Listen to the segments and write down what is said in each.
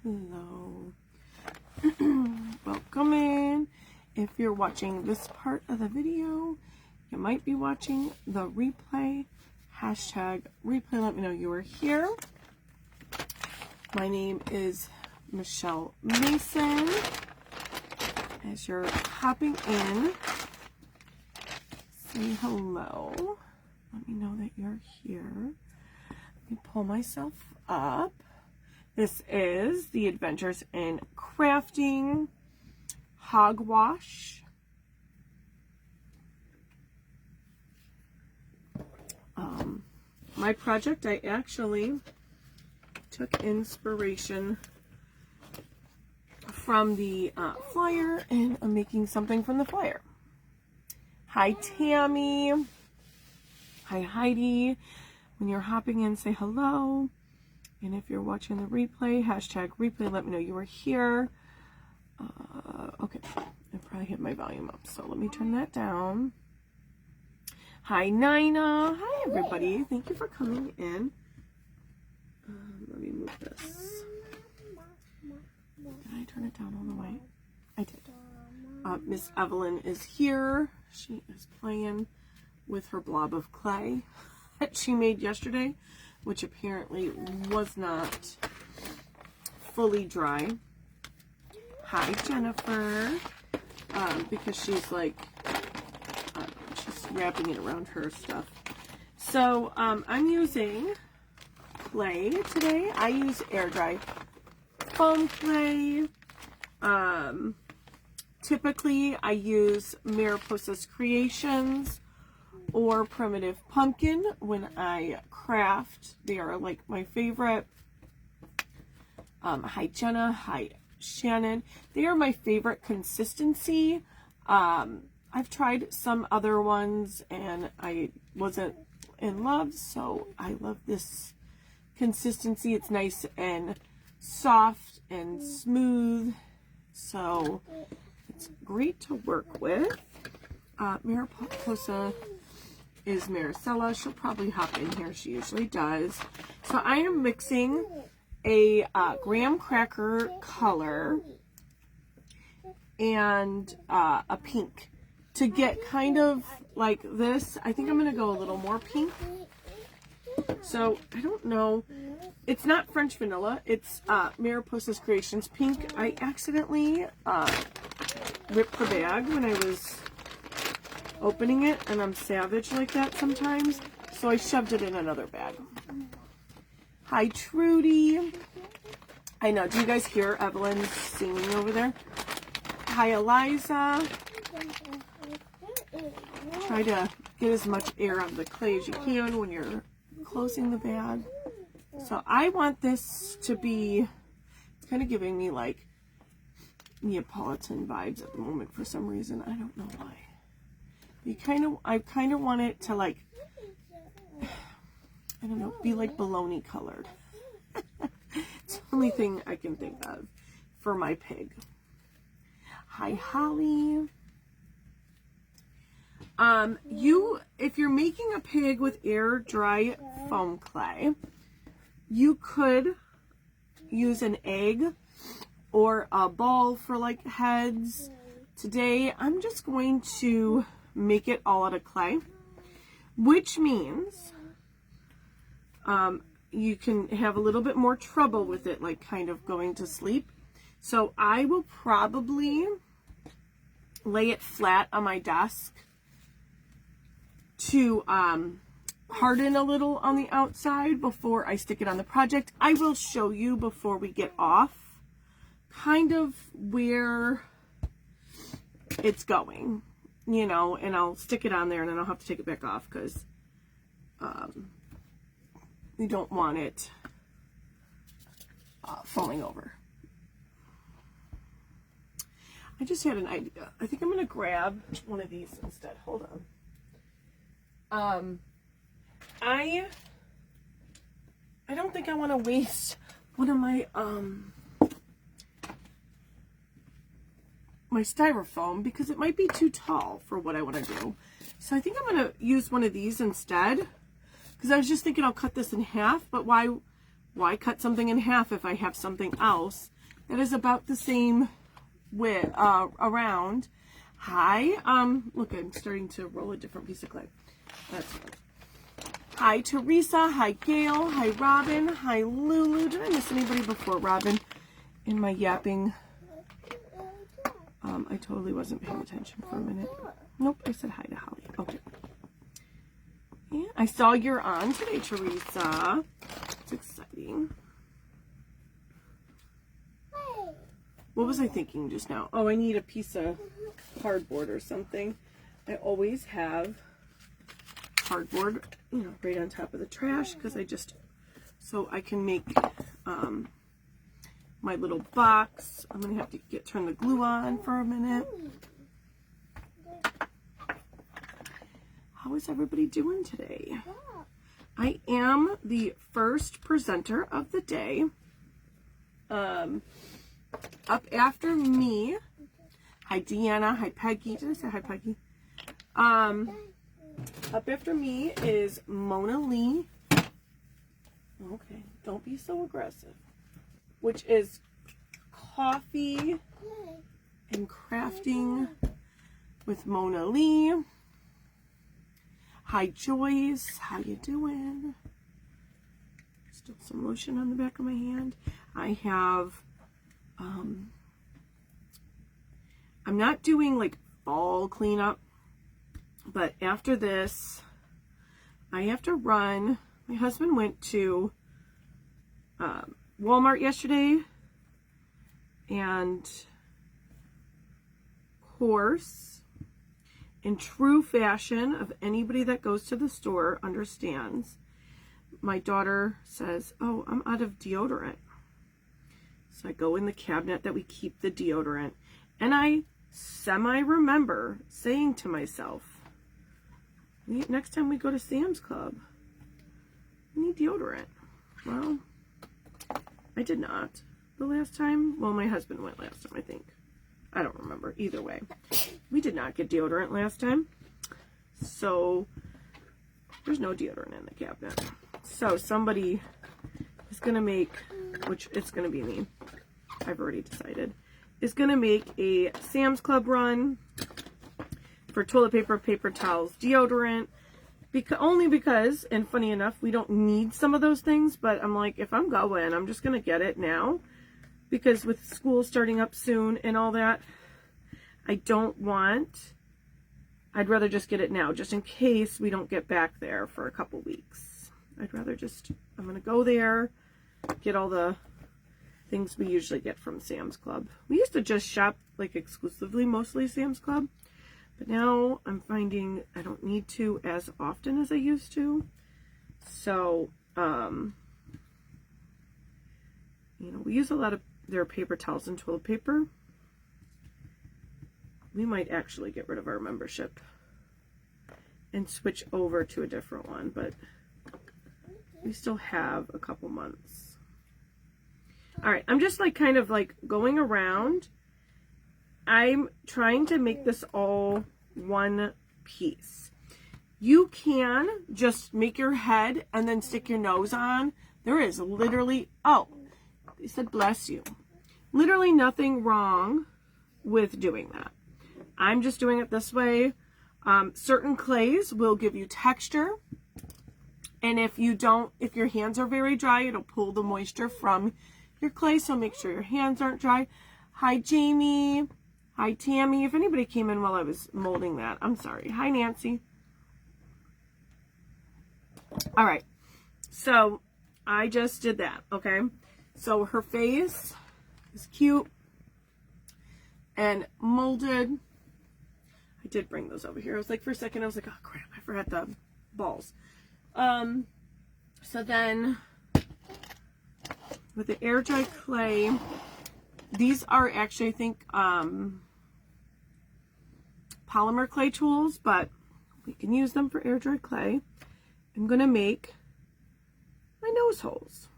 Hello. Welcome in. If you're watching this part of the video, you might be watching the replay. Hashtag replay, let me know you are here. My name is Michelle Mason. As you're hopping in, say hello. Let me know that you're here. Let me pull myself up. This is the Adventures in Crafting HogWash. My project, I actually took inspiration from the flyer, and I'm making something from the flyer. Hi, Tammy. Hi, Heidi. When you're hopping in, say hello. And if you're watching the replay, hashtag replay, let me know you were here. Okay, I probably hit my volume up, so let me turn that down. Hi, Nina. Hi, everybody. Thank you for coming in. Let me move this. Did I turn it down all the way? I did. Miss Evelyn is here. She is playing with her blob of clay that she made yesterday, which apparently was not fully dry. Hi, Jennifer. Because she's like, she's wrapping it around her stuff. So I'm using clay today. I use air dry foam clay. Typically I use Mariposa's Creations or Primitive Pumpkin when I craft. They are like my favorite. Hi Jenna, hi Shannon. They are my favorite consistency. I've tried some other ones and I wasn't in love, so I love this consistency. It's nice and soft and smooth, so it's great to work with. Mariposa is Maricela. She'll probably hop in here. She usually does. So I am mixing a graham cracker color and a pink to get kind of like this. I think I'm going to go a little more pink. So I don't know. It's not French vanilla. It's Mariposa's Creations pink. I accidentally ripped the bag when I was opening it, and I'm savage like that sometimes, so I shoved it in another bag. Hi, Trudy. I know. Do you guys hear Evelyn singing over there? Hi, Eliza. Try to get as much air out of the clay as you can when you're closing the bag. So I want this to be, it's kind of giving me like Neapolitan vibes at the moment for some reason. I don't know why. I kind of want it to like, I don't know, be like bologna colored. It's the only thing I can think of for my pig. Hi, Holly. If you're making a pig with air dry foam clay, you could use an egg or a ball for like heads. Today, I'm just going to make it all out of clay, which means you can have a little bit more trouble with it, like kind of going to sleep. So I will probably lay it flat on my desk to harden a little on the outside before I stick it on the project. I will show you before we get off kind of where it's going, you know, and I'll stick it on there and then I'll have to take it back off because we don't want it falling over. I just had an idea. I think I'm going to grab one of these instead. Hold on. I don't think I want to waste one of my my styrofoam because it might be too tall for what I want to do. So I think I'm going to use one of these instead because I was just thinking I'll cut this in half, but why why cut something in half if I have something else that is about the same width around. Hi, look, I'm starting to roll a different piece of clay. That's good. Hi, Teresa. Hi, Gail. Hi, Robin. Hi, Lulu. Did I miss anybody before Robin in my yapping? I totally wasn't paying attention for a minute. Nope, I said hi to Holly. Okay. Yeah, I saw you're on today, Teresa. It's exciting. What was I thinking just now? Oh, I need a piece of cardboard or something. I always have cardboard, you know, right on top of the trash because so I can make my little box. I'm gonna have to turn the glue on for a minute. How is everybody doing today? I am the first presenter of the day. Up after me, hi Deanna, hi Peggy. Did I say hi Peggy? Up after me is Mona Lee. Okay, don't be so aggressive. Which is coffee and crafting with Mona Lee. Hi Joyce, how you doing? Still some lotion on the back of my hand. I have, I'm not doing like fall cleanup, but after this, I have to run. My husband went to Walmart yesterday, and of course, in true fashion of anybody that goes to the store understands, my daughter says, oh, I'm out of deodorant. So I go in the cabinet that we keep the deodorant, and I semi-remember saying to myself, next time we go to Sam's Club, we need deodorant. Well, I did not the last time. Well, my husband went last time, I think. I don't remember. Either way, we did not get deodorant last time. So there's no deodorant in the cabinet. So somebody is going to make, which it's going to be me, I've already decided, is going to make a Sam's Club run for toilet paper, paper towels, deodorant. Only because, and funny enough, we don't need some of those things, but I'm like, if I'm going, I'm just going to get it now, because with school starting up soon and all that, I'd rather just get it now, just in case we don't get back there for a couple weeks. I'm going to go there, get all the things we usually get from Sam's Club. We used to just shop, like, exclusively, mostly Sam's Club. But now I'm finding I don't need to as often as I used to. So, you know, we use a lot of their paper towels and toilet paper. We might actually get rid of our membership and switch over to a different one, but we still have a couple months. All right, I'm just like kind of like going around. I'm trying to make this all one piece. You can just make your head and then stick your nose on. There is literally, oh, they said bless you. Literally nothing wrong with doing that. I'm just doing it this way. Certain clays will give you texture. And if your hands are very dry, it'll pull the moisture from your clay. So make sure your hands aren't dry. Hi, Jamie. Hi, Tammy. If anybody came in while I was molding that, I'm sorry. Hi, Nancy. All right. So I just did that, okay? So her face is cute and molded. I did bring those over here. I was like, for a second, I was like, oh, crap. I forgot the balls. So then with the air dry clay, these are actually, I think, polymer clay tools, but we can use them for air dry clay. I'm going to make my nose holes.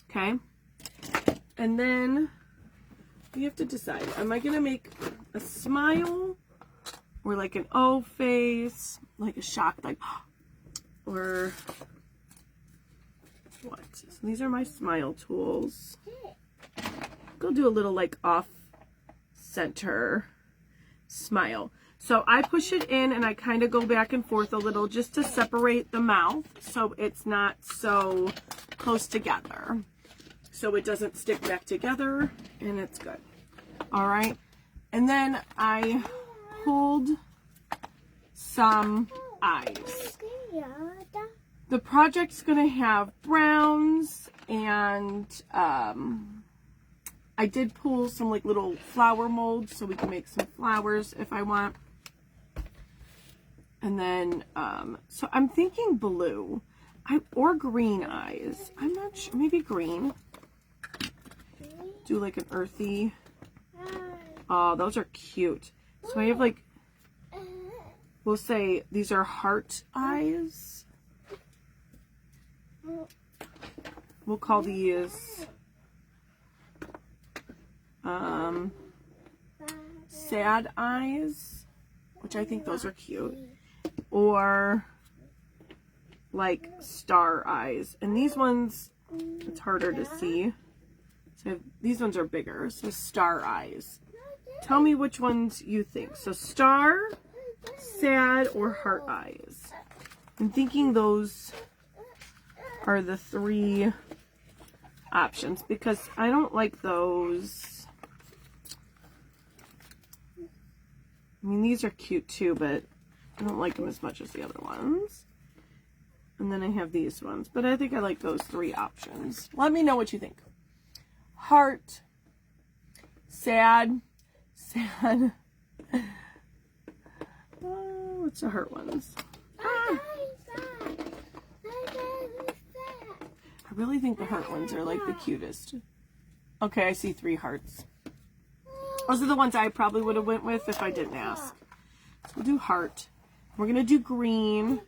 Okay. And then you have to decide, am I going to make a smile or like an O face, like a shock, like, or what? So these are my smile tools. Go do a little like off center smile. So I push it in and I kind of go back and forth a little just to separate the mouth so it's not so close together. So it doesn't stick back together and it's good. All right. And then I pulled some eyes. The project's going to have browns and I did pull some like little flower molds so we can make some flowers if I want. And then, so I'm thinking blue or green eyes. I'm not sure, maybe green. Do like an earthy. Oh, those are cute. So I have like, we'll say these are heart eyes. We'll call these sad eyes, which I think those are cute. Or like star eyes. And these ones, it's harder to see. So these ones are bigger. So star eyes. Tell me which ones you think. So star, sad, or heart eyes. I'm thinking those are the 3 options because I don't like those. I mean, these are cute too, but I don't like them as much as the other ones. And then I have these ones, but I think I like those 3 options. Let me know what you think. Heart, sad, sad. Oh, what's the heart ones? Ah. I really think the heart ones are like the cutest. Okay, I see 3 hearts. Those are the ones I probably would have went with if I didn't ask. So we'll do heart. We're going to do green.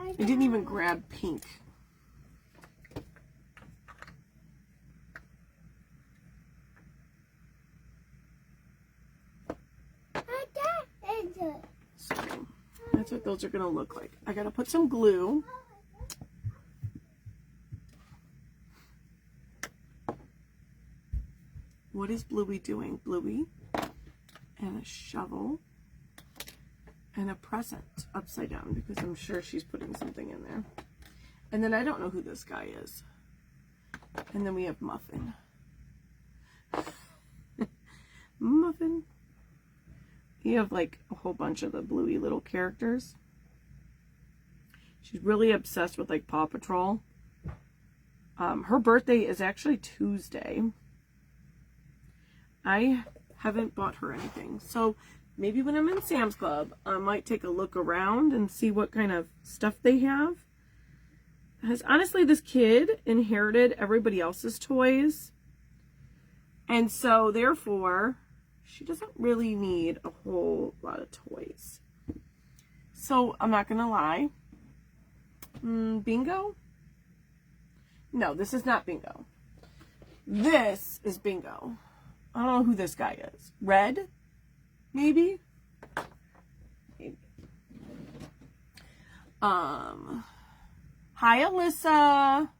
I didn't even grab pink. So that's what those are going to look like. I got to put some glue. What is Bluey doing? Bluey and a shovel and a present upside down because I'm sure she's putting something in there. And then I don't know who this guy is. And then we have Muffin. Muffin. You have like a whole bunch of the Bluey little characters. She's really obsessed with like Paw Patrol. Her birthday is actually Tuesday. I haven't bought her anything. So maybe when I'm in Sam's Club, I might take a look around and see what kind of stuff they have. Because honestly, this kid inherited everybody else's toys. And so therefore, she doesn't really need a whole lot of toys. So I'm not going to lie. Bingo? No, this is not Bingo. This is Bingo. I don't know who this guy is. Red? Maybe? Maybe. Hi, Alyssa.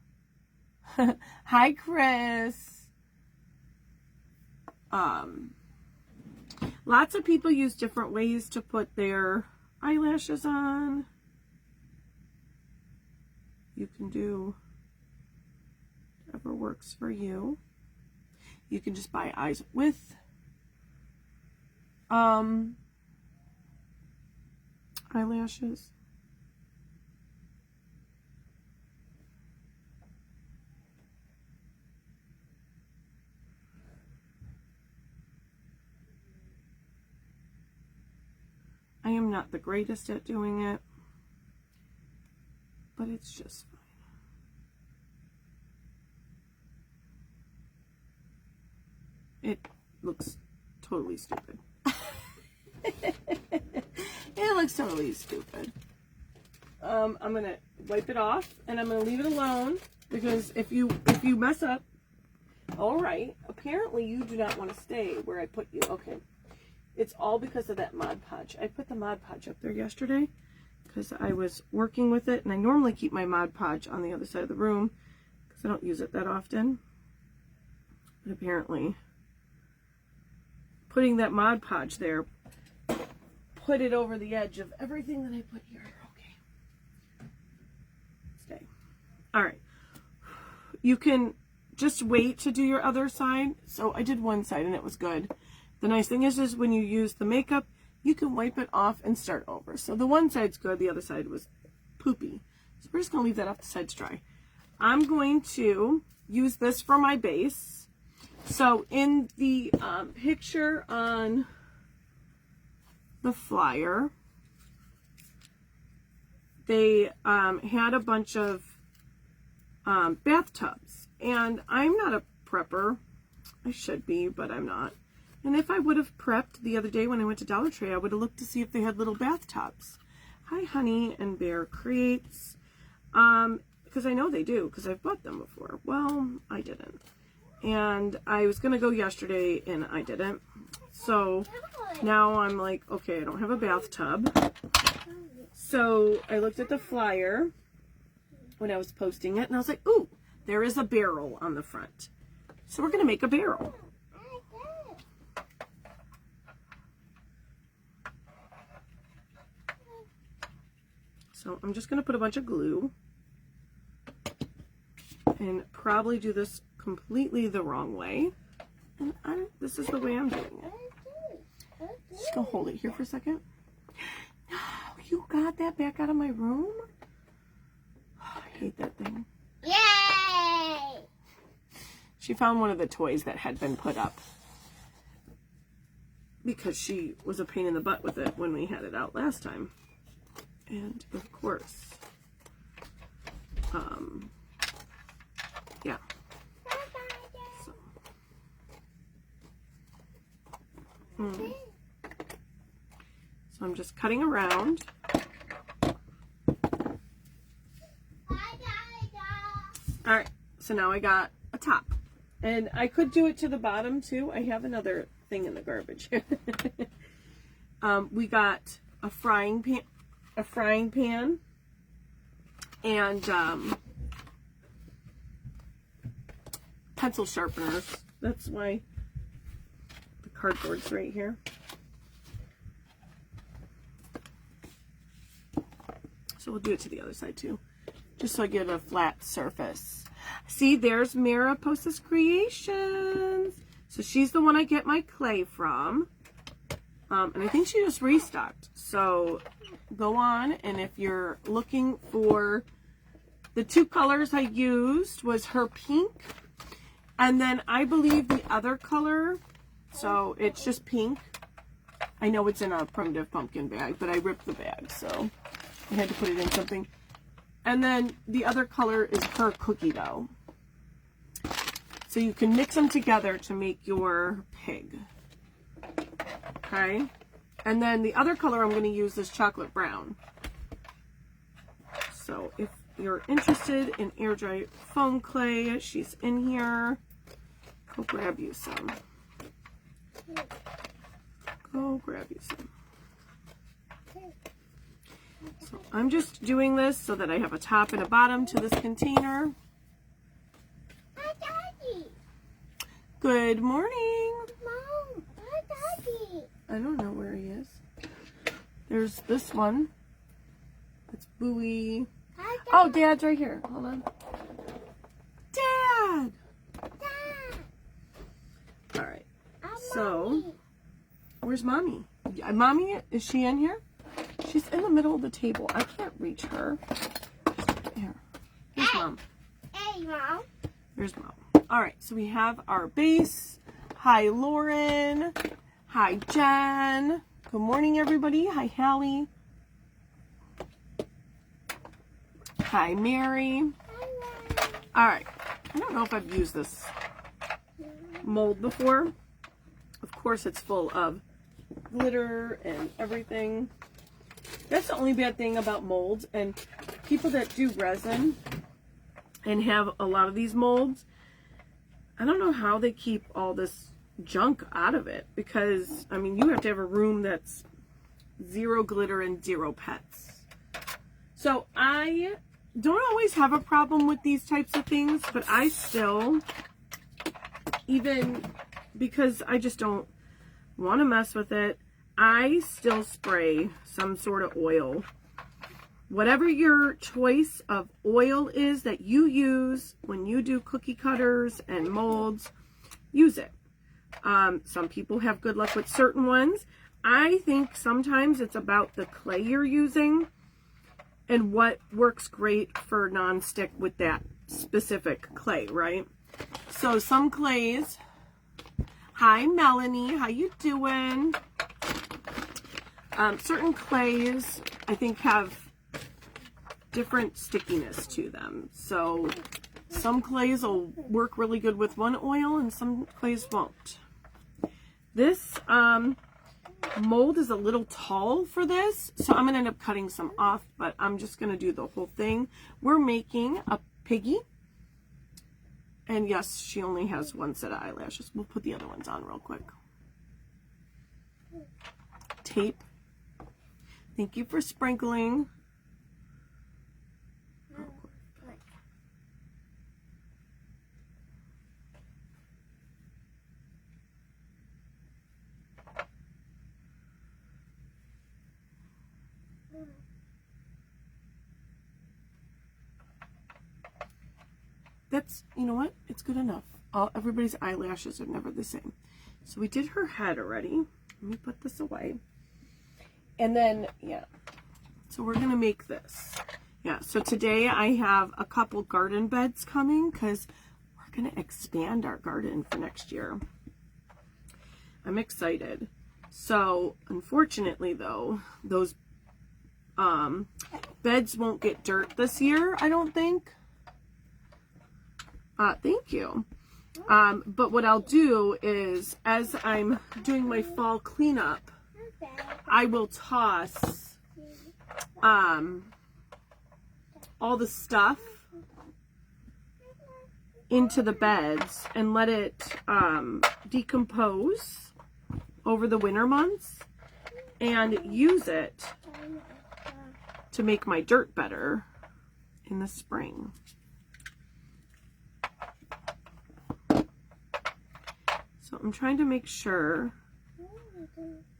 Hi, Chris. Lots of people use different ways to put their eyelashes on. You can do whatever works for you. You can just buy eyes with eyelashes. I am not the greatest at doing it, but it's just fine. It looks totally stupid. It looks totally stupid. I'm gonna wipe it off and I'm gonna leave it alone because if you mess up, all right. Apparently you do not want to stay where I put you. Okay, it's all because of that Mod Podge. I put the Mod Podge up there yesterday because I was working with it, and I normally keep my Mod Podge on the other side of the room because I don't use it that often. But apparently putting that Mod Podge there put it over the edge of everything that I put here. Okay. Stay. All right. You can just wait to do your other side. So I did one side and it was good. The nice thing is when you use the makeup, you can wipe it off and start over. So the one side's good, the other side was poopy. So we're just going to leave that off the side to dry. I'm going to use this for my base. So in the picture on the flyer, they had a bunch of bathtubs. And I'm not a prepper. I should be, but I'm not. And if I would have prepped the other day when I went to Dollar Tree, I would have looked to see if they had little bathtubs. Hi, Honey and Bear Creates. Because I know they do, because I've bought them before. Well, I didn't. And I was going to go yesterday, and I didn't. So now I'm like, okay, I don't have a bathtub. So I looked at the flyer when I was posting it, and I was like, ooh, there is a barrel on the front. So we're going to make a barrel. So I'm just going to put a bunch of glue and probably do this completely the wrong way. And this is the way I'm doing it. Just going to hold it here for a second. No, you got that back out of my room? Oh, I hate that thing. Yay! She found one of the toys that had been put up because she was a pain in the butt with it when we had it out last time. And of course, yeah. So, so I'm just cutting around. All right, so now I got a top. And I could do it to the bottom too. I have another thing in the garbage. We got a frying pan and pencil sharpeners. That's why the cardboard's right here. So we'll do it to the other side too, just so I get a flat surface. See, there's Mariposa's Creations. So she's the one I get my clay from. And I think she just restocked. So go on, and if you're looking for the two colors I used was her pink, and then I believe the other color, so it's just pink. I know it's in a primitive pumpkin bag, but I ripped the bag, so I had to put it in something. And then the other color is her cookie dough. So you can mix them together to make your pig. Okay, and then the other color I'm going to use is chocolate brown. So if you're interested in air dry foam clay, she's in here. Go grab you some. Go grab you some. So I'm just doing this so that I have a top and a bottom to this container. Hi, Daddy. Good morning. Mom, hi, Daddy. I don't know where he is. There's this one. It's Bowie. Hi, Dad. Oh, Dad's right here. Hold on. Dad! Dad. All right. So, So, where's Mommy? Mommy, is she in here? She's in the middle of the table. I can't reach her. Here. Here's Mom. hey, Mom. There's Mom. All right, so we have our base. Hi, Lauren. Hi, Jen. Good morning, everybody. Hi, Hallie. Hi, Mary. All right. I don't know if I've used this mold before. Of course, it's full of glitter and everything. That's the only bad thing about molds, and people that do resin and have a lot of these molds, I don't know how they keep all this junk out of it, because I mean, you have to have a room that's 0 glitter and 0 pets. So I don't always have a problem with these types of things, but I still, even because I just don't want to mess with it, I still spray some sort of oil. Whatever your choice of oil is that you use when you do cookie cutters and molds, use it. Some people have good luck with certain ones. I think sometimes it's about the clay you're using and what works great for nonstick with that specific clay, right? So some clays, hi Melanie, how you doing? Certain clays I think have different stickiness to them. So some clays will work really good with one oil and some clays won't. This mold is a little tall for this, so I'm gonna end up cutting some off, but I'm just gonna do the whole thing. We're making a piggy, and yes, she only has one set of eyelashes. We'll put the other ones on real quick. Tape. Thank you for sprinkling. That's, you know what? It's good enough. Everybody's eyelashes are never the same. So we did her head already. Let me put this away. And then, yeah. So we're going to make this. Yeah, so today I have a couple garden beds coming because we're going to expand our garden for next year. I'm excited. So, unfortunately though, those beds won't get dirt this year, I don't think. Thank you. But what I'll do is, as I'm doing my fall cleanup, I will toss all the stuff into the beds and let it decompose over the winter months and use it to make my dirt better in the spring. So I'm trying to make sure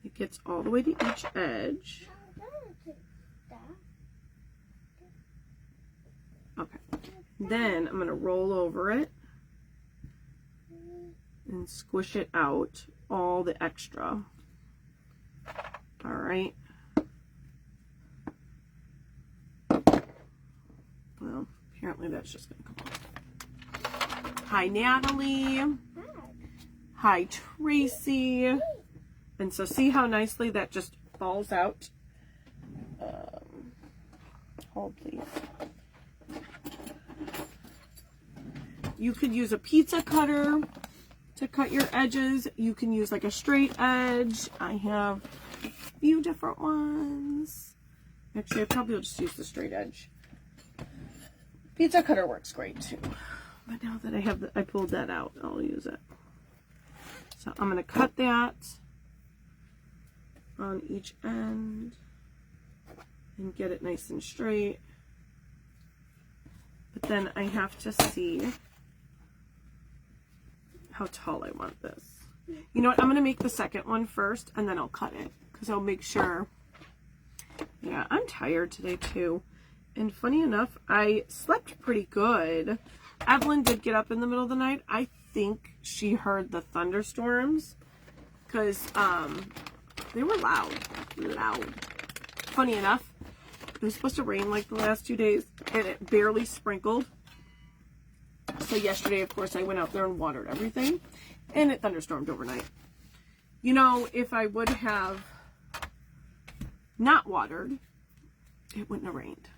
it gets all the way to each edge. Okay. Then I'm going to roll over it and squish it out, all the extra. All right. Well, apparently that's just going to come off. Hi, Natalie. Hi, Tracy. And so see how nicely that just falls out? Hold, please. You could use a pizza cutter to cut your edges. You can use like a straight edge. I have a few different ones. Actually, I probably will just use the straight edge. Pizza cutter works great too. But now that I pulled that out, I'll use it. So I'm going to cut that on each end and get it nice and straight. But then I have to see how tall I want this. You know what? I'm going to make the second one first and then I'll cut it because I'll make sure. Yeah, I'm tired today too. And funny enough, I slept pretty good. Evelyn did get up in the middle of the night. I think she heard the thunderstorms because they were loud. Funny enough, it was supposed to rain like the last 2 days and it barely sprinkled. So yesterday, of course, I went out there and watered everything and it thunderstormed overnight. You know, if I would have not watered, it wouldn't have rained.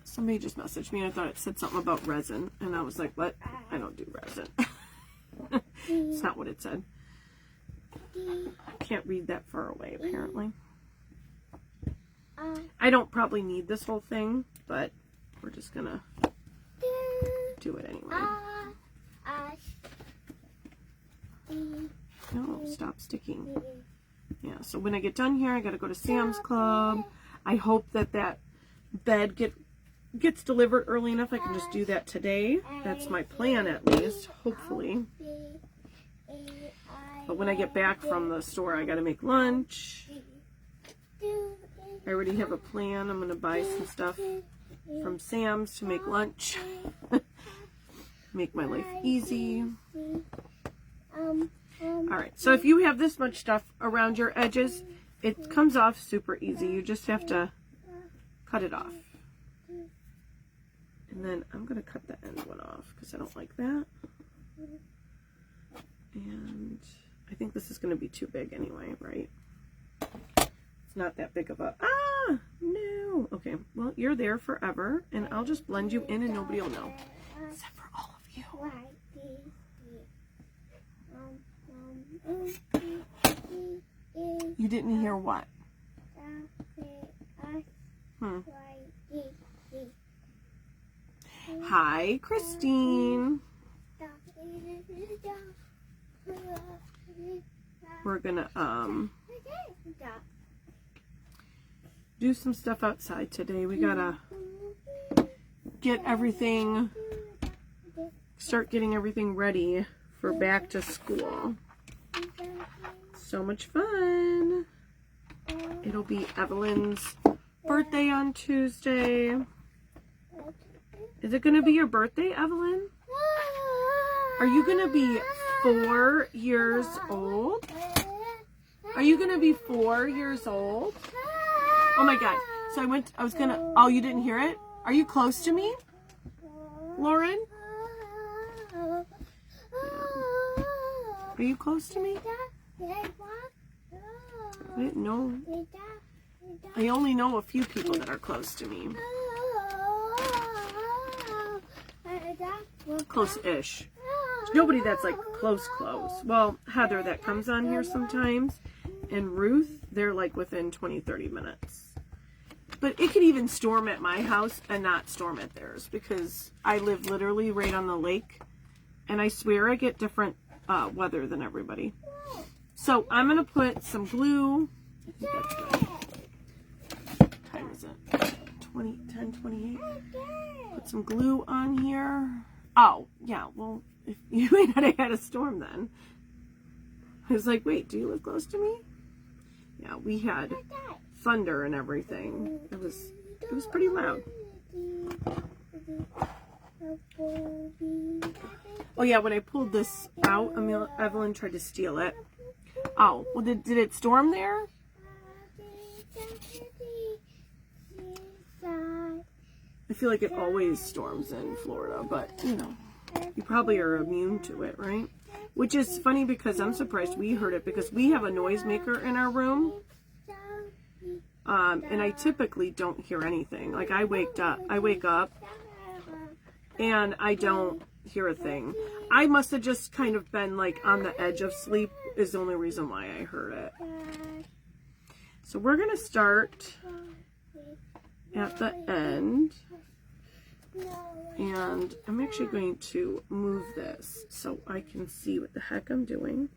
Somebody just messaged me. I thought it said something about resin. And I was like, what? I don't do resin. It's not what it said. I can't read that far away, apparently. I don't probably need this whole thing, but we're just going to do it anyway. Oh, stop sticking. Yeah, so when I get done here, I got to go to Sam's Club. I hope that bed gets delivered early enough. I can just do that today. That's my plan, at least, hopefully. But when I get back from the store, I got to make lunch. I already have a plan. I'm going to buy some stuff from Sam's to make lunch. Make my life easy. Alright, so if you have this much stuff around your edges, it comes off super easy. You just have to cut it off. And then I'm going to cut the end one off because I don't like that. And I think this is going to be too big anyway, right? It's not that big of a... Ah! No! Okay, well, you're there forever, and I'll just blend you in and nobody will know. Except for all of you. You didn't hear what? Hi, Christine. We're gonna do some stuff outside today. We gotta get everything, start getting everything ready for back to school. So much fun. It'll be Evelyn's birthday on Tuesday. Is it gonna be your birthday, Evelyn? Are you gonna be 4 years old? Are you gonna be 4 years old? Oh my God. So oh, you didn't hear it? Are you close to me, Lauren? Are you close to me? I didn't know. I only know a few people that are close to me. Close-ish. There's nobody that's like close. Well, Heather that comes on here sometimes, and Ruth, they're like within 20-30 minutes. But it could even storm at my house and not storm at theirs because I live literally right on the lake, and I swear I get different weather than everybody. So I'm gonna put some glue. What time is it? 10:28. Put some glue on here. Oh yeah, well, if you may not have had a storm then. I was like, wait, do you live close to me? Yeah, we had thunder and everything. It was pretty loud. Oh yeah, when I pulled this out, Evelyn tried to steal it. Oh, well, did it storm there? I feel like it always storms in Florida, but you know, you probably are immune to it, right? Which is funny because I'm surprised we heard it because we have a noisemaker in our room. And I typically don't hear anything. Like I wake up and I don't hear a thing. I must have just kind of been like on the edge of sleep is the only reason why I heard it. So we're going to start at the end. And I'm actually going to move this so I can see what the heck I'm doing.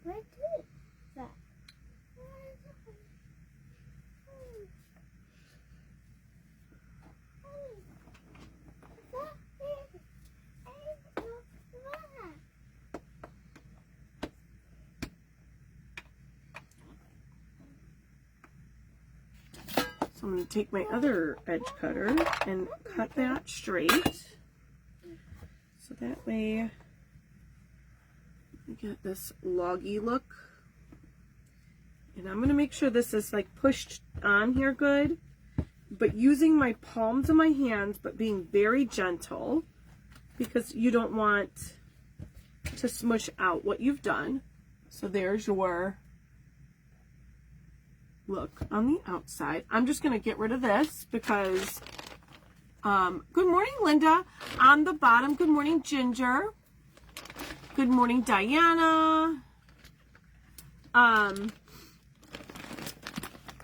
So I'm going to take my other edge cutter and cut that straight. So that way we get this loggy look. And I'm going to make sure this is like pushed on here good, but using my palms of my hands, but being very gentle because you don't want to smush out what you've done. So there's your look on the outside. I'm just going to get rid of this because good morning, Linda. On the bottom, good morning, Ginger. Good morning, Diana. I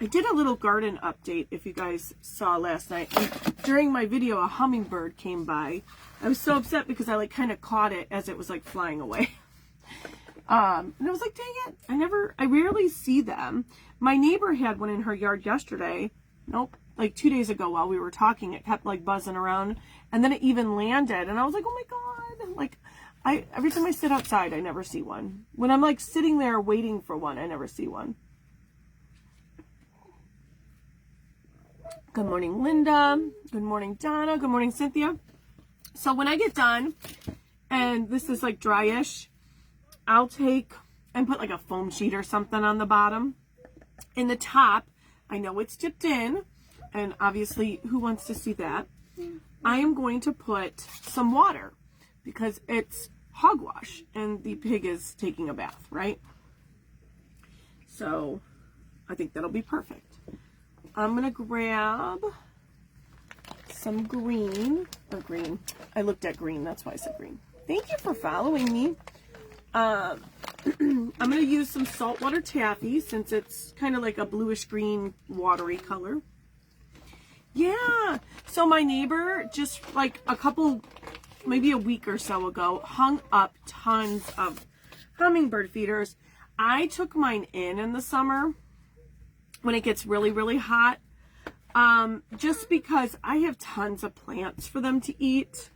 did a little garden update if you guys saw last night. And during my video, a hummingbird came by. I was so upset because I like kind of caught it as it was like flying away. And I was like, dang it, I rarely see them. My neighbor had one in her yard yesterday. Nope, like 2 days ago while we were talking, it kept like buzzing around, and then it even landed, and I was like, oh my God, like, every time I sit outside, I never see one. When I'm like sitting there waiting for one, I never see one. Good morning, Linda. Good morning, Donna. Good morning, Cynthia. So when I get done, and this is like dryish, I'll take and put like a foam sheet or something on the bottom. In the top, I know it's dipped in, and obviously, who wants to see that? I am going to put some water because it's hogwash and the pig is taking a bath, right? So I think that'll be perfect. I'm going to grab some green. I looked at green, that's why I said green. Thank you for following me. I'm going to use some saltwater taffy since it's kind of like a bluish green watery color. Yeah, so my neighbor just like maybe a week or so ago, hung up tons of hummingbird feeders. I took mine in the summer when it gets really, really hot, just because I have tons of plants for them to eat.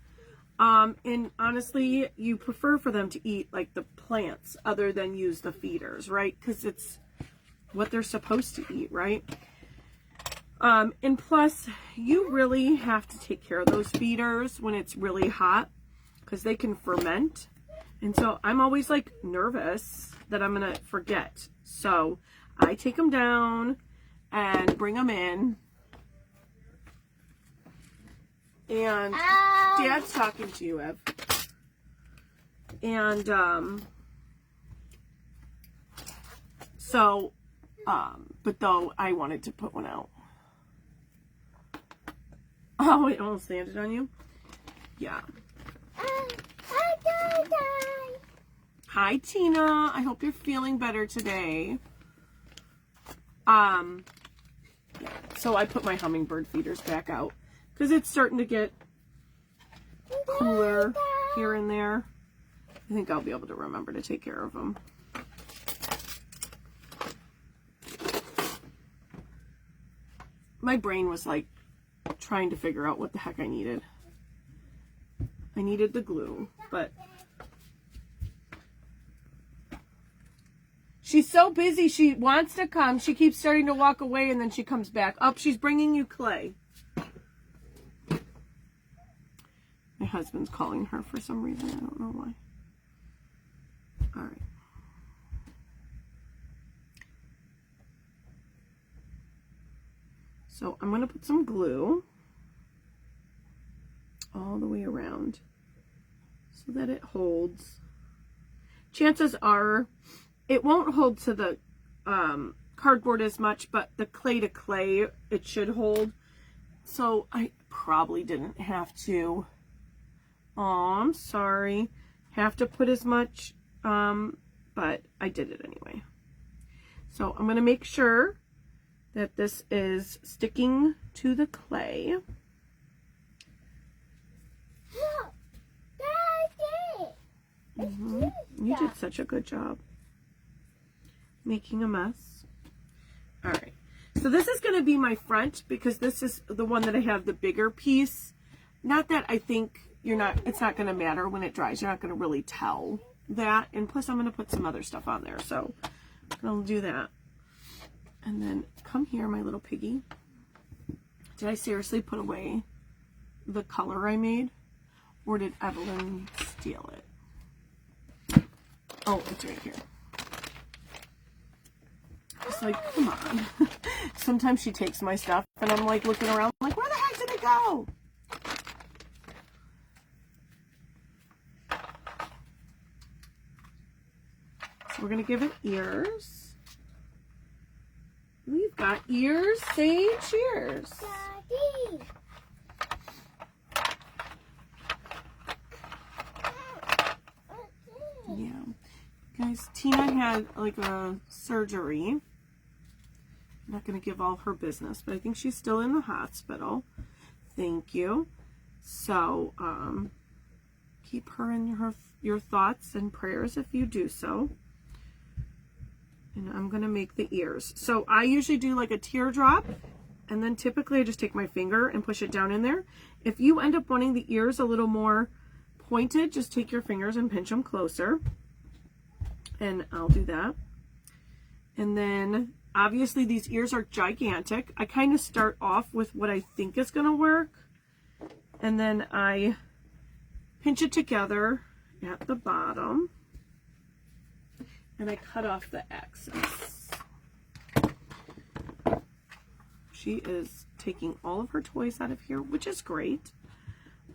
And honestly, you prefer for them to eat like the plants other than use the feeders, right? Because it's what they're supposed to eat, right? And plus, you really have to take care of those feeders when it's really hot because they can ferment. And so I'm always like nervous that I'm going to forget. So I take them down and bring them in. And Dad's talking to you, Ev. And but though I wanted to put one out. Oh, it almost landed on you? Yeah. Hi, Tina. I hope you're feeling better today. Yeah. So I put my hummingbird feeders back out because it's starting to get cooler here and there. I think I'll be able to remember to take care of them. My brain was like trying to figure out what the heck I needed. I needed the glue, but she's so busy. She wants to come. She keeps starting to walk away and then she comes back. Up, she's bringing you clay. My husband's calling her for some reason. I don't know why. All right. So I'm going to put some glue all the way around so that it holds. Chances are it won't hold to the cardboard as much, but the clay to clay it should hold. So I probably didn't have to, I'm sorry, have to put as much, but I did it anyway. So I'm going to make sure that this is sticking to the clay. You did such a good job making a mess. All right, so this is going to be my front because this is the one that I have the bigger piece. Not that I think it's not going to matter when it dries. You're not going to really tell that. And plus I'm going to put some other stuff on there. So I'll do that. And then come here, my little piggy. Did I seriously put away the color I made? Or did Evelyn steal it? Oh, it's right here. It's like, come on. Sometimes she takes my stuff and I'm like looking around like, where the heck did it go? So we're going to give it ears. We've got ears. Say cheers. Daddy. Yeah. Guys, Tina had like a surgery. I'm not going to give all her business, but I think she's still in the hospital. Thank you. So, keep her in your thoughts and prayers if you do so. And I'm going to make the ears. So I usually do like a teardrop, and then typically I just take my finger and push it down in there. If you end up wanting the ears a little more pointed, just take your fingers and pinch them closer. And I'll do that. And then obviously these ears are gigantic. I kind of start off with what I think is going to work. And then I pinch it together at the bottom. And I cut off the excess. She is taking all of her toys out of here, which is great.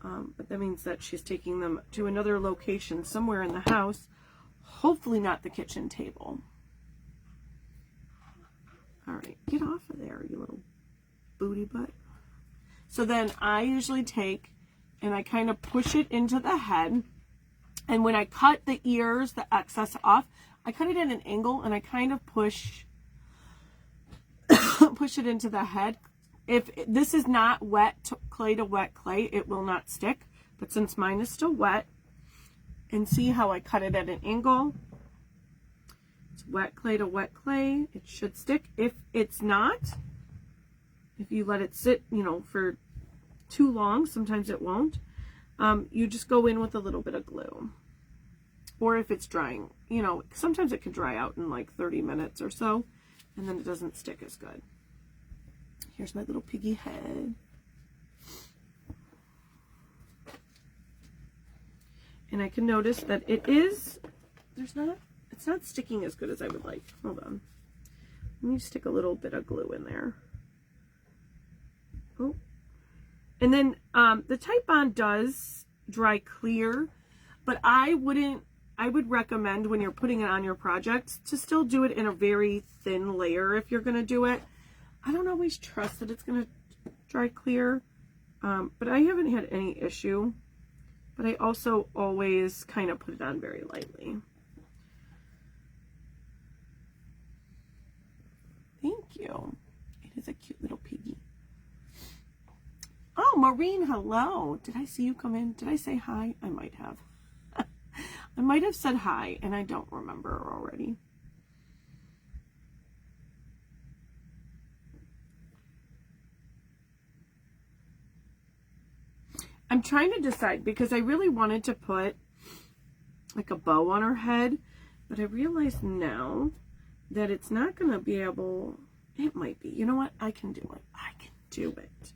But that means that she's taking them to another location somewhere in the house. Hopefully not the kitchen table. All right, get off of there, you little booty butt. So then I usually take and I kind of push it into the head. And when I cut the ears, the excess off, I cut it at an angle and I kind of push it into the head. If this is not wet clay to wet clay, it will not stick. But since mine is still wet, and see how I cut it at an angle, it's wet clay to wet clay, it should stick. If it's not, if you let it sit, you know, for too long, sometimes it won't. You just go in with a little bit of glue. Or if it's drying, you know, sometimes it can dry out in like 30 minutes or so, and then it doesn't stick as good. Here's my little piggy head. And I can notice that it's not sticking as good as I would like. Hold on. Let me stick a little bit of glue in there. Oh. And then the Type Bond does dry clear, but I would recommend when you're putting it on your projects to still do it in a very thin layer if you're going to do it. I don't always trust that it's going to dry clear, but I haven't had any issue. But I also always kind of put it on very lightly. Thank you. It is a cute little piggy. Oh, Maureen, hello. Did I see you come in? Did I say hi? I might have. I might have said hi, and I don't remember already. I'm trying to decide because I really wanted to put like a bow on her head, but I realize now that it's not going to be able, it might be. You know what? I can do it. I can do it.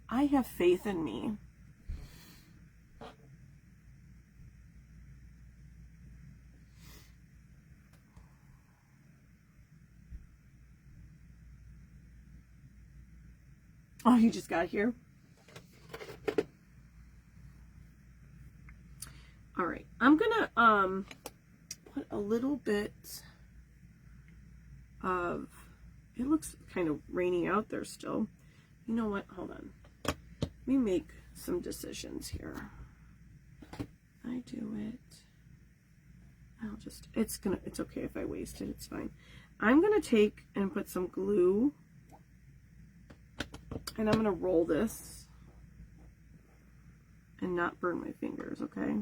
I have faith in me. Oh, you just got here? All right, I'm gonna put a little bit of, it looks kind of rainy out there still. You know what? Hold on. Let me make some decisions here. I do it. I'll just, it's okay if I waste it, it's fine. I'm gonna take and put some glue, and I'm gonna roll this and not burn my fingers, okay?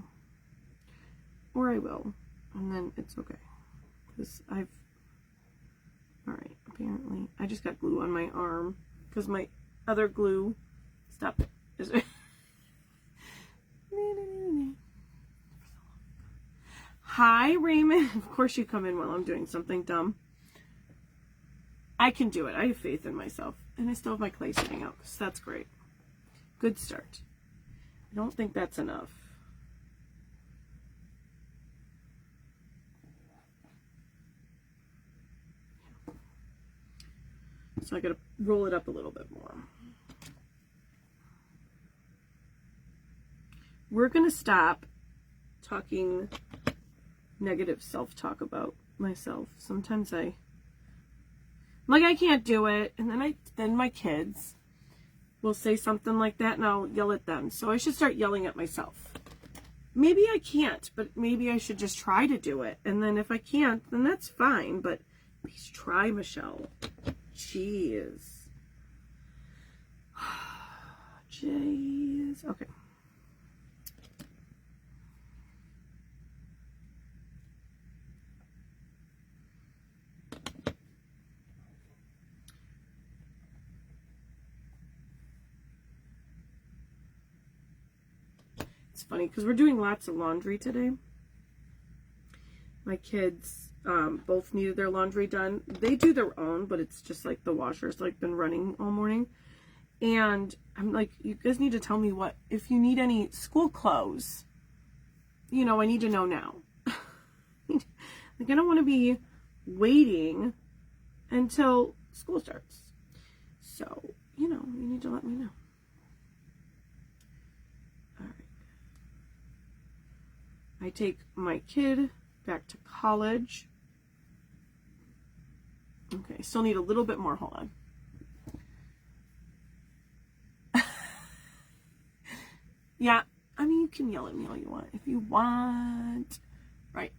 Or I will, and then it's okay. Because alright, apparently, I just got glue on my arm, because my other glue, stop it, is it? Hi, Raymond. Of course you come in while I'm doing something dumb. I can do it. I have faith in myself. And I still have my clay sitting out, so that's great. Good start. I don't think that's enough. So I gotta roll it up a little bit more. We're gonna stop talking negative self-talk about myself. Sometimes I'm like, I can't do it, and then my kids will say something like that, and I'll yell at them. So I should start yelling at myself. Maybe I can't, but maybe I should just try to do it. And then if I can't, then that's fine. But please try, Michelle. Jeez. Jeez. Okay. it's funny because we're doing lots of laundry today. My kids both needed their laundry done. They do their own, but it's just like the washer's like been running all morning. And I'm like, you guys need to tell me if you need any school clothes, you know, I need to know now. Like, I don't want to be waiting until school starts. So, you know, you need to let me know. All right. I take my kid back to college. Okay, still need a little bit more. Hold on. Yeah, I mean, you can yell at me all you want if you want. Right.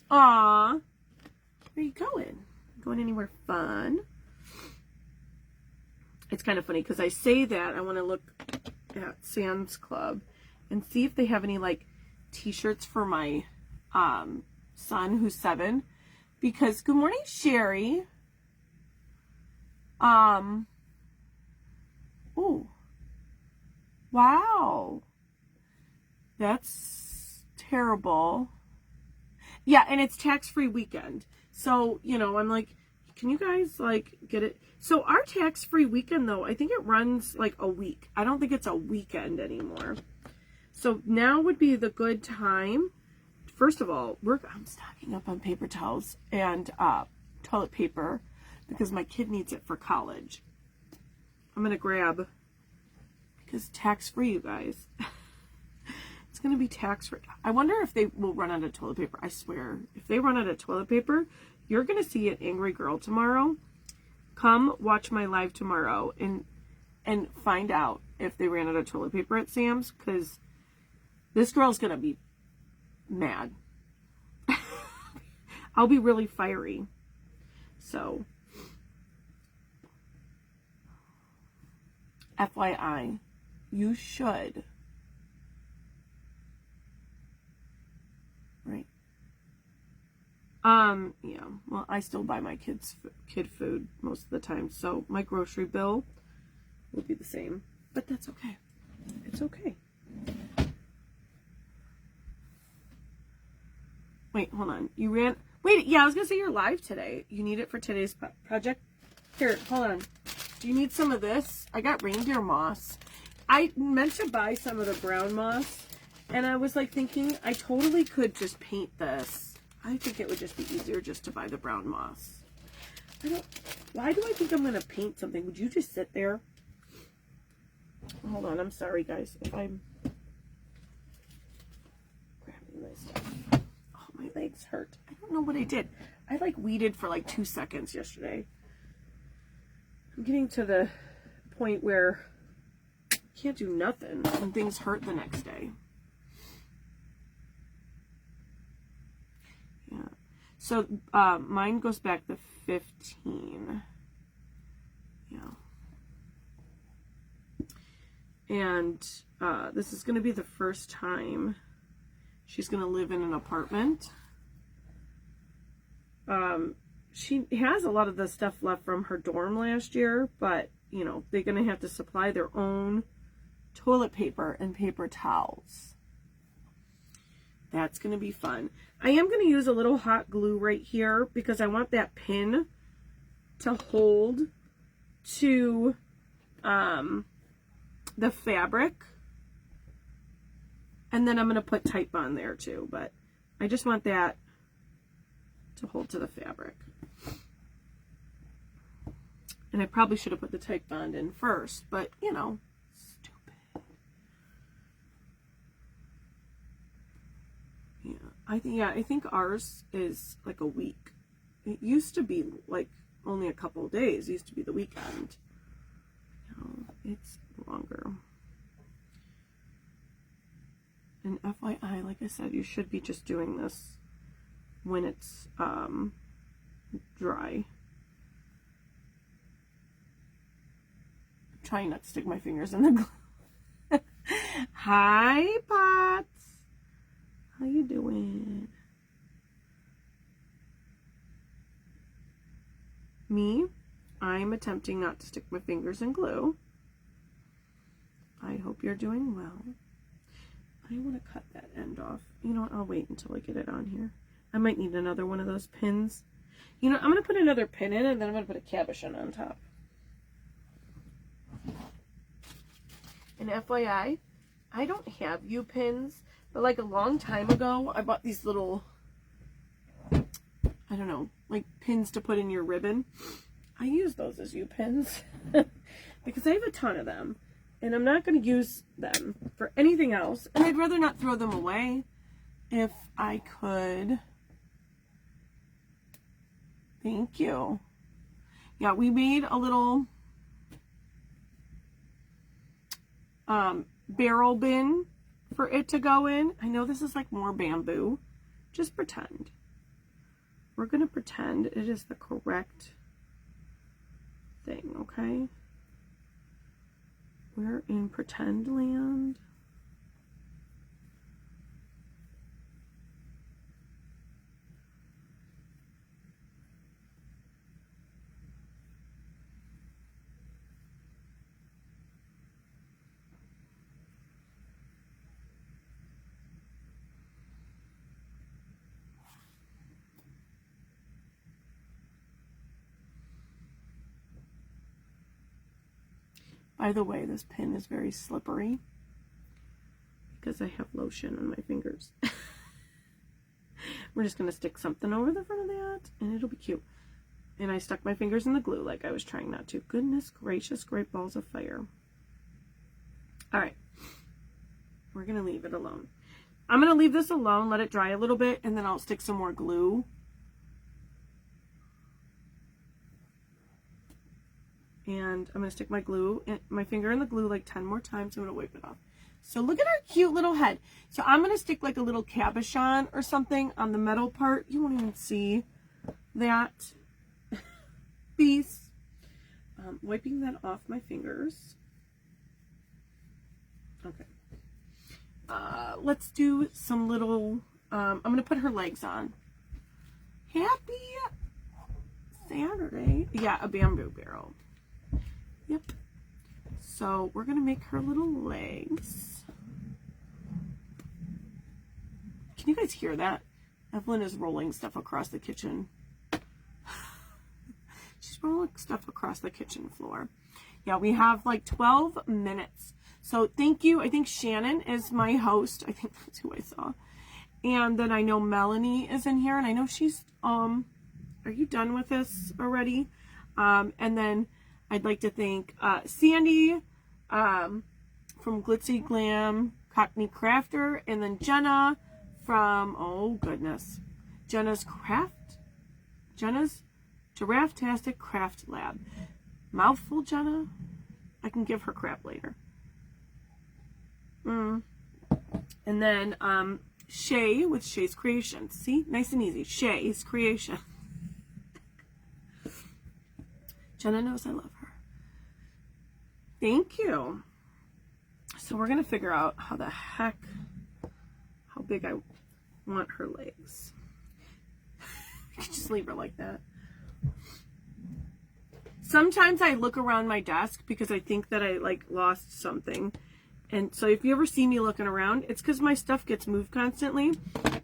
Aw. Where are you going? Going anywhere fun? It's kind of funny because I say that I want to look at Sam's Club and see if they have any like t-shirts for my son who's 7. Because good morning, Sherry. Oh, wow, that's terrible. Yeah, and it's tax-free weekend. So, you know, I'm like, can you guys like get it? So our tax-free weekend though, I think it runs like a week. I don't think it's a weekend anymore. So now would be the good time. First of all, I'm stocking up on paper towels and toilet paper because my kid needs it for college. I'm going to grab, because tax-free, you guys. It's going to be tax-free. I wonder if they will run out of toilet paper. I swear, if they run out of toilet paper, you're going to see an angry girl tomorrow. Come watch my live tomorrow and find out if they ran out of toilet paper at Sam's, because this girl's going to be mad. I'll be really fiery. So, FYI, you should. Right. Yeah. Well, I still buy my kid food most of the time, so my grocery bill will be the same. But that's okay. It's okay. Wait, hold on. You ran... Wait, yeah, I was going to say you're live today. You need it for today's project? Here, hold on. Do you need some of this? I got reindeer moss. I meant to buy some of the brown moss, and I was like thinking I totally could just paint this. I think it would just be easier just to buy the brown moss. Why do I think I'm going to paint something? Would you just sit there? Hold on, I'm sorry, guys, if I'm grabbing my stuff. Oh, my legs hurt. I don't know what I did. I like weeded for like 2 seconds yesterday. I'm getting to the point where I can't do nothing and things hurt the next day. Yeah. So mine goes back to 15. Yeah. And this is going to be the first time she's going to live in an apartment. She has a lot of the stuff left from her dorm last year, but, you know, they're going to have to supply their own toilet paper and paper towels. That's going to be fun. I am going to use a little hot glue right here because I want that pin to hold to the fabric. And then I'm going to put Type Bond there too, but I just want that to hold to the fabric. And I probably should have put the Type Bond in first, but you know, stupid. Yeah, I think ours is like a week. It used to be like only a couple of days. It used to be the weekend. No, it's longer. And FYI, like I said, you should be just doing this when it's dry. I'm trying not to stick my fingers in the glue. Hi, Pots. How you doing? Me, I'm attempting not to stick my fingers in glue. I hope you're doing well. I want to cut that end off. You know what? I'll wait until I get it on here. I might need another one of those pins. You know, I'm going to put another pin in and then I'm going to put a cabochon on top. And FYI, I don't have U-pins, but like a long time ago, I bought these little, I don't know, like pins to put in your ribbon. I use those as U-pins because I have a ton of them and I'm not going to use them for anything else. And I'd rather not throw them away if I could. Thank you. Yeah, we made a little barrel bin for it to go in. I know this is like more bamboo. Just pretend. We're going to pretend it is the correct thing, okay? We're in pretend land. By the way, this pin is very slippery because I have lotion on my fingers. We're just going to stick something over the front of that and it'll be cute. And I stuck my fingers in the glue like I was trying not to. Goodness gracious, great balls of fire. All right. We're going to leave it alone. I'm going to leave this alone, let it dry a little bit, and then I'll stick some more glue. And I'm going to stick my finger in the glue like 10 more times. I'm going to wipe it off. So look at our cute little head. So I'm going to stick like a little cabochon or something on the metal part. You won't even see that piece. Wiping that off my fingers. Okay. Let's do some little, I'm going to put her legs on. Happy Saturday. Yeah, a bamboo barrel. Yep. So we're going to make her little legs. Can you guys hear that? Evelyn is rolling stuff across the kitchen. She's rolling stuff across the kitchen floor. Yeah, we have like 12 minutes. So thank you. I think Shannon is my host. I think that's who I saw. And then I know Melanie is in here. And I know she's, are you done with this already? And then I'd like to thank Sandy from Glitzy Glam Cockney Crafter, and then Jenna from, oh goodness, Jenna's Giraffe-tastic Craft Lab. Mouthful, Jenna? I can give her crap later. And then Shay with Shay's Creation. See? Nice and easy. Shay's Creation. Jenna knows I love her. Thank you. So we're going to figure out how big I want her legs. I can just leave her like that. Sometimes I look around my desk because I think that I like lost something. And so if you ever see me looking around, it's because my stuff gets moved constantly.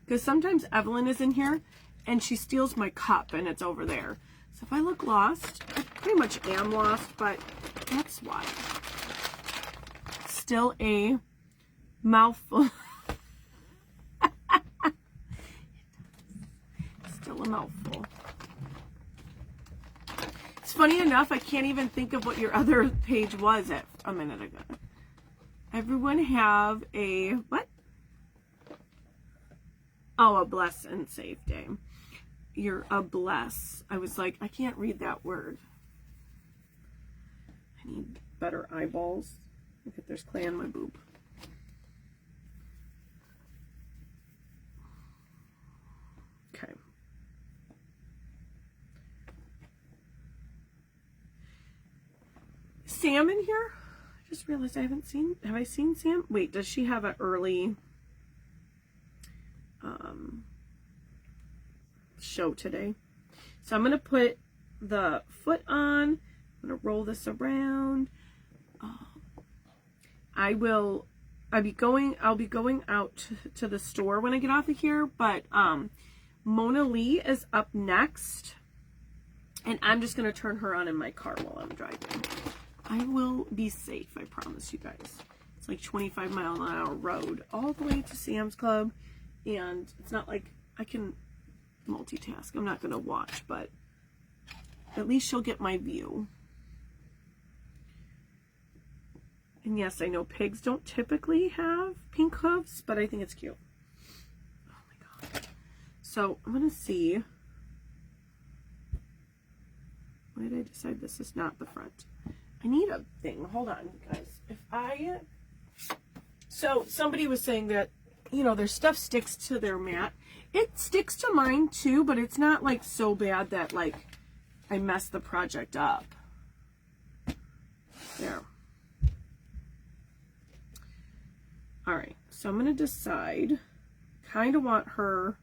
Because sometimes Evelyn is in here and she steals my cup and it's over there. So if I look lost, I pretty much am lost, but that's why. Still a mouthful. Still a mouthful. It's funny enough, I can't even think of what your other page was at a minute ago. Everyone have a, what? Oh, a blessed and safe day. You're a bless. I was like, I can't read that word. I need better eyeballs. Look at, there's clay on my boob. Okay. Sam in here? I just realized I haven't seen, have I seen Sam? Wait, does she have an early show today? So I'm going to put the foot on. I'm going to roll this around. I'll be going out to the store when I get off of here, but Mona Lee is up next, and I'm just going to turn her on in my car while I'm driving. I will be safe, I promise you guys. It's like 25-mile-an-hour road all the way to Sam's Club, and it's not like I can multitask. I'm not going to watch, but at least she'll get my view. And yes, I know pigs don't typically have pink hooves, but I think it's cute. Oh my god. So I'm going to see. Why did I decide this is not the front? I need a thing. Hold on, guys. So somebody was saying that, you know, their stuff sticks to their mat. It sticks to mine too, but it's not like so bad that like I messed the project up. There. All right, so I'm going to decide, kind of want her,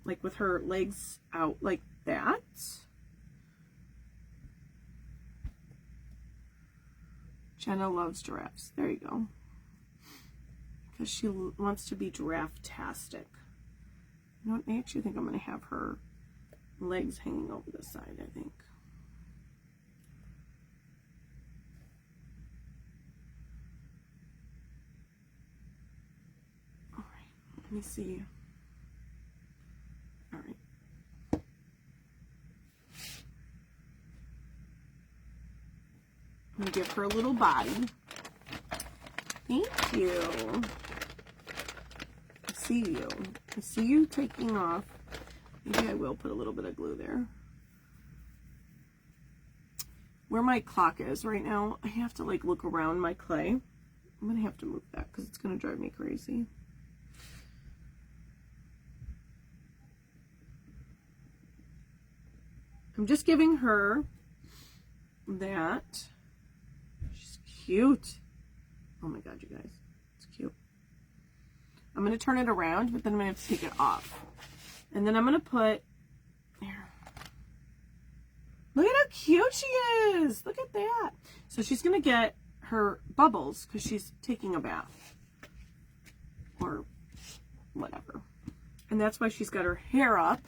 like with her legs out like that. Jenna loves giraffes. There you go. Because she wants to be giraffe-tastic. You know what? I actually think I'm going to have her legs hanging over the side, I think. Let me see. All right. I'm going to give her a little body. Thank you. I see you. I see you taking off. Maybe I will put a little bit of glue there. Where my clock is right now, I have to like look around my clay. I'm going to have to move that because it's going to drive me crazy. I'm just giving her that. She's cute. Oh my god, you guys. It's cute. I'm going to turn it around, but then I'm going to have to take it off. And then I'm going to put... There. Look at how cute she is. Look at that. So she's going to get her bubbles because she's taking a bath. Or whatever. And that's why she's got her hair up.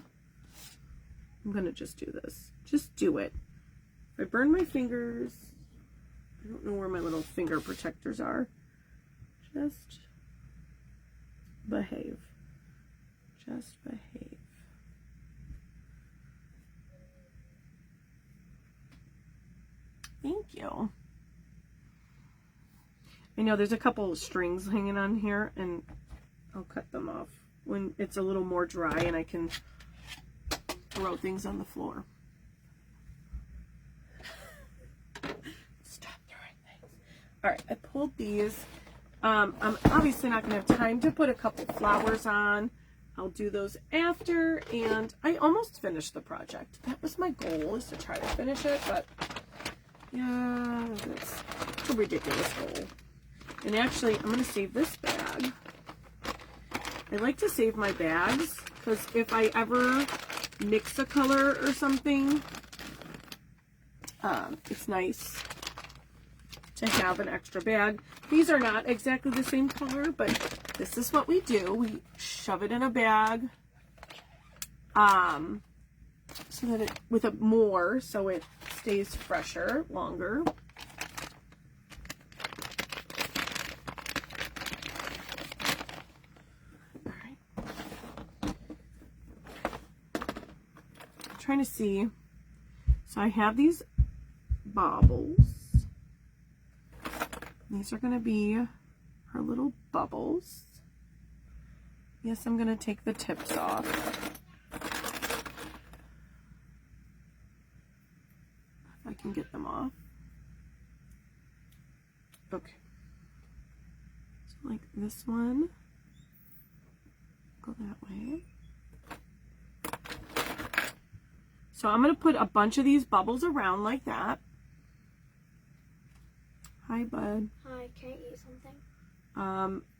I'm going to just do this. Just do it. If I burn my fingers, I don't know where my little finger protectors are. Just behave. Just behave. Thank you. I know there's a couple of strings hanging on here, and I'll cut them off when it's a little more dry and I can throw things on the floor. Stop throwing things. All right, I pulled these. I'm obviously not going to have time to put a couple flowers on. I'll do those after, and I almost finished the project. That was my goal, is to try to finish it, but yeah, it's a ridiculous goal. And actually, I'm going to save this bag. I like to save my bags, because if I ever mix a color or something, it's nice to have an extra bag. These are not exactly the same color, but this is what we do. We shove it in a bag, so that it, with a more, so it stays fresher longer. All right. I'm trying to see. So I have these baubles. These are going to be her little bubbles. Yes, I'm going to take the tips off. If I can get them off. Okay. So like this one. Go that way. So I'm going to put a bunch of these bubbles around like that. Hi, bud. Hi, can I eat something?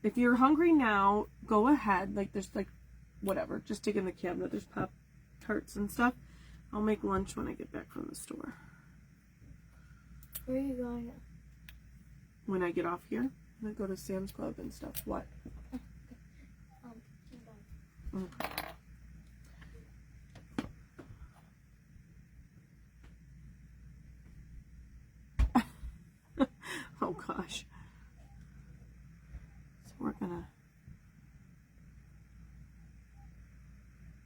If you're hungry now, go ahead. Like, there's like, whatever. Just dig in the cabinet. There's Pop-Tarts and stuff. I'll make lunch when I get back from the store. Where are you going? when I get off here. I'm going to go to Sam's Club and stuff. What? Okay. Oh gosh. So we're gonna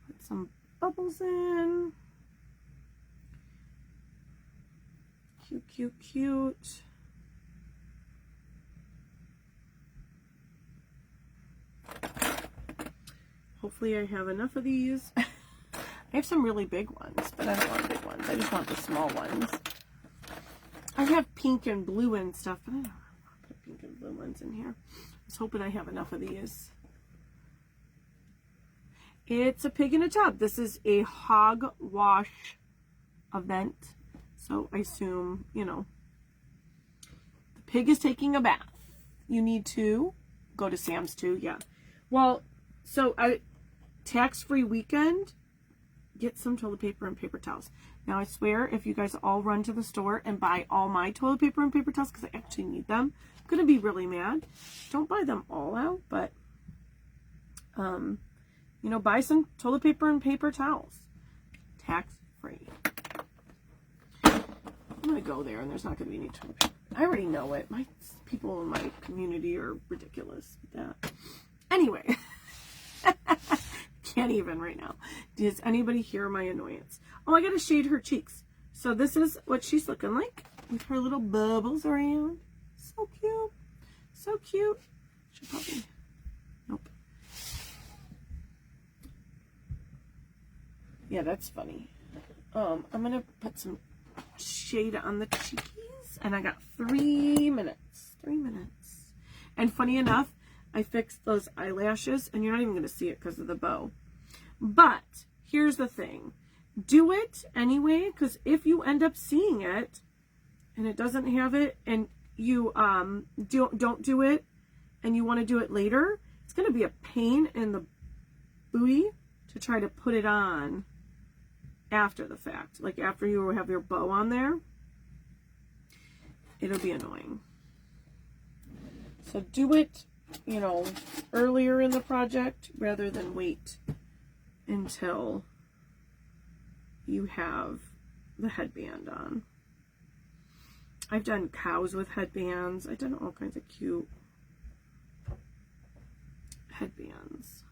put some bubbles in. Cute, cute, cute. Hopefully I have enough of these. I have some really big ones, but I don't want big ones. I just want the small ones. I have pink and blue and stuff, but I don't want to put pink and blue ones in here. I was hoping I have enough of these. It's a pig in a tub. This is a HogWash event. So I assume, you know, the pig is taking a bath. You need to go to Sam's too, yeah. Well, so tax-free weekend, get some toilet paper and paper towels. Now, I swear, if you guys all run to the store and buy all my toilet paper and paper towels, because I actually need them, I'm going to be really mad. Don't buy them all out, but, you know, buy some toilet paper and paper towels. Tax-free. I'm going to go there, and there's not going to be any toilet paper. I already know it. My people in my community are ridiculous with that. Anyway. Can't even right now. Does anybody hear my annoyance? Oh, I gotta shade her cheeks. So this is what she's looking like with her little bubbles around. So cute. So cute. Should probably... Nope. Yeah, that's funny. I'm gonna put some shade on the cheekies. And I got 3 minutes. 3 minutes. And funny enough, I fixed those eyelashes, and you're not even going to see it because of the bow. But here's the thing. Do it anyway, because if you end up seeing it, and it doesn't have it, and you don't do it, and you want to do it later, it's going to be a pain in the booty to try to put it on after the fact. Like after you have your bow on there, it'll be annoying. So do it, you know, earlier in the project rather than wait until you have the headband on. I've done cows with headbands. I've done all kinds of cute headbands.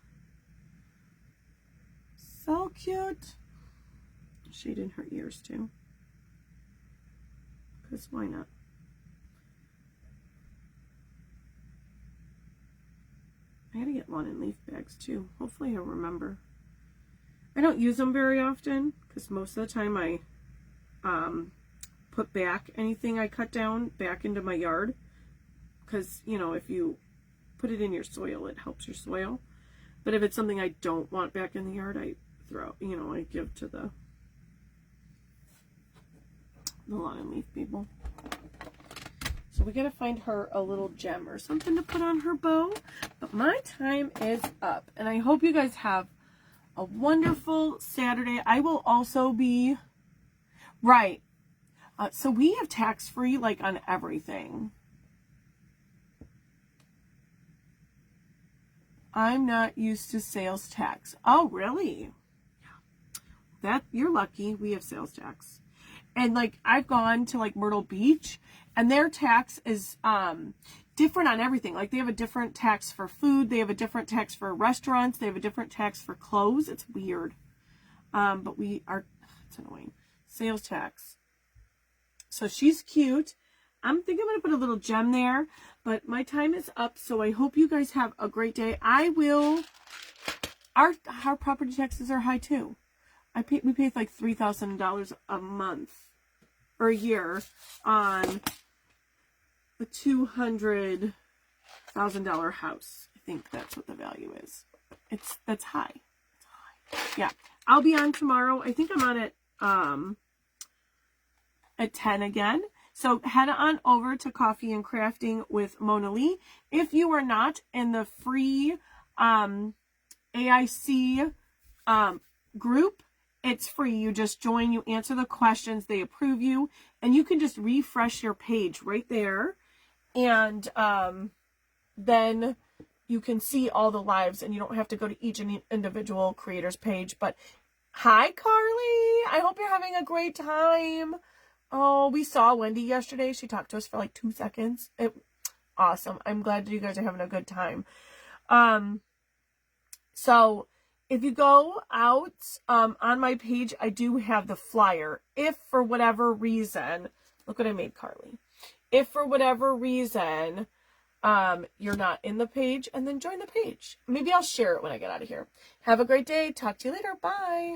So cute. Shade in her ears too. Because why not? I gotta get lawn and leaf bags too. Hopefully I'll remember. I don't use them very often because most of the time I put back anything I cut down back into my yard. Because, you know, if you put it in your soil, it helps your soil. But if it's something I don't want back in the yard, I throw, you know, I give to the lawn and leaf people. So we gotta find her a little gem or something to put on her bow. But my time is up. And I hope you guys have a wonderful Saturday. I will also be... Right. So we have tax-free, like, on everything. I'm not used to sales tax. Oh, really? That, you're lucky. We have sales tax. And, like, I've gone to, like, Myrtle Beach, and their tax is different on everything. Like, they have a different tax for food. They have a different tax for restaurants. They have a different tax for clothes. It's weird. But we are, it's annoying. Sales tax. So she's cute. I'm thinking I'm going to put a little gem there. But my time is up, so I hope you guys have a great day. I will, our property taxes are high, too. We pay like $3,000 a month or a year on a $200,000 house. I think that's what the value is. That's high. It's high. Yeah, I'll be on tomorrow. I think I'm on at 10 again. So head on over to Coffee and Crafting with Mona Lee. If you are not in the free AIC group, it's free. You just join, you answer the questions, they approve you, and you can just refresh your page right there. And then you can see all the lives, and you don't have to go to each individual creator's page. But hi, Carly. I hope you're having a great time. Oh, we saw Wendy yesterday. She talked to us for like 2 seconds. Awesome. I'm glad that you guys are having a good time. So if you go out on my page, I do have the flyer. If for whatever reason, look what I made, Carly. If for whatever reason you're not in the page, and then join the page. Maybe I'll share it when I get out of here. Have a great day. Talk to you later. Bye.